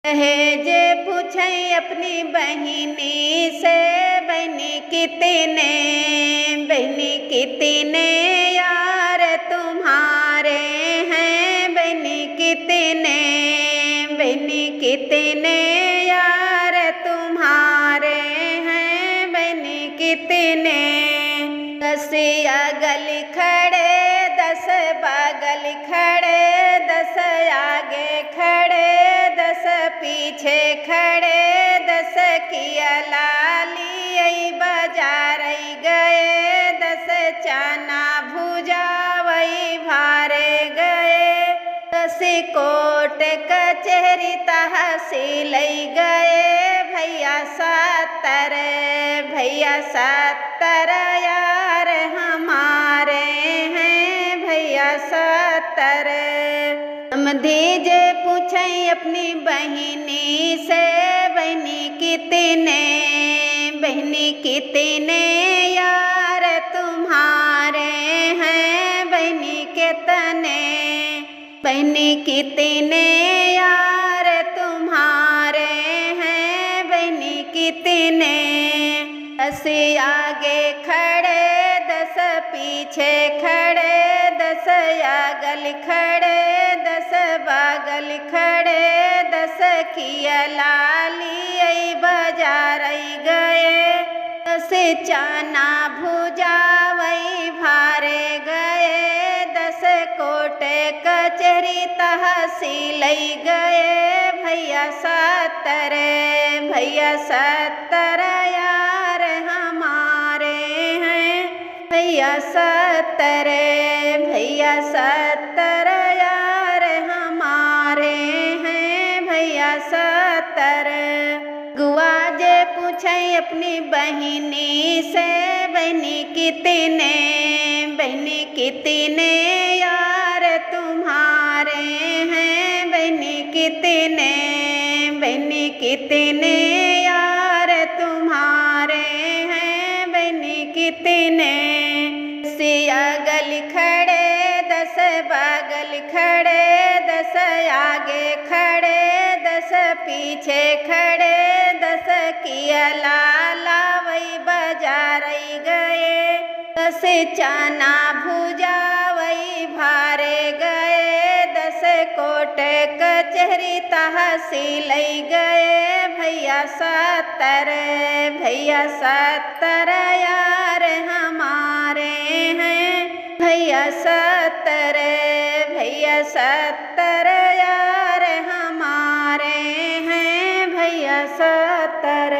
दहेज पूछे अपनी बहिनी से, बहनी कितने यार तुम्हारे हैं, बहनी कितने यार तुम्हारे हैं, बहनी कितने। 10 अगल खड़े 10 बगल खड़े, 10 आगे खड़े 10 पीछे खड़े, 10 किया लाली आई बाजार गए, 10 चाना भुजा वही भारे गए, 10 कोट कचहरी तहसील गए, भैया 70 यार हमारे हैं, भैया 70। समधीज पूछे अपनी बहिनी से, बहनी कितने यार तुम्हारे हैं, बहनी कितने यार तुम्हारे हैं, बहनी कितने। 10 आगे खड़े 10 पीछे खड़े, 10 आगल खड़े 10 बगल खड़े, 10 किया लाली आई बाजार गए, 10 चाना भुजा वही भारे गए, 10 कोट कचहरी तहसील गए, भैया 70 यार हमारे हैं, भैया 70 यार हमारे हैं, भैया 70। गुआज पूछे अपनी बहिनी से, बहनी कितने यार तुम्हारे हैं, बहनी कितने यार तुम्हारे हैं, बहनी कितने। 10 अगल खड़े 10 बगल खड़े, 10 आगे खड़े 10 पीछे खड़े, 10 किया लाला वही बाजार गए, 10 चाना भुजा वही भारे गए, 10 कोट कचहरी तहसील गए, भैया 70 यार हमारे हैं, भैया 70 यार हमारे हैं, भैया 70।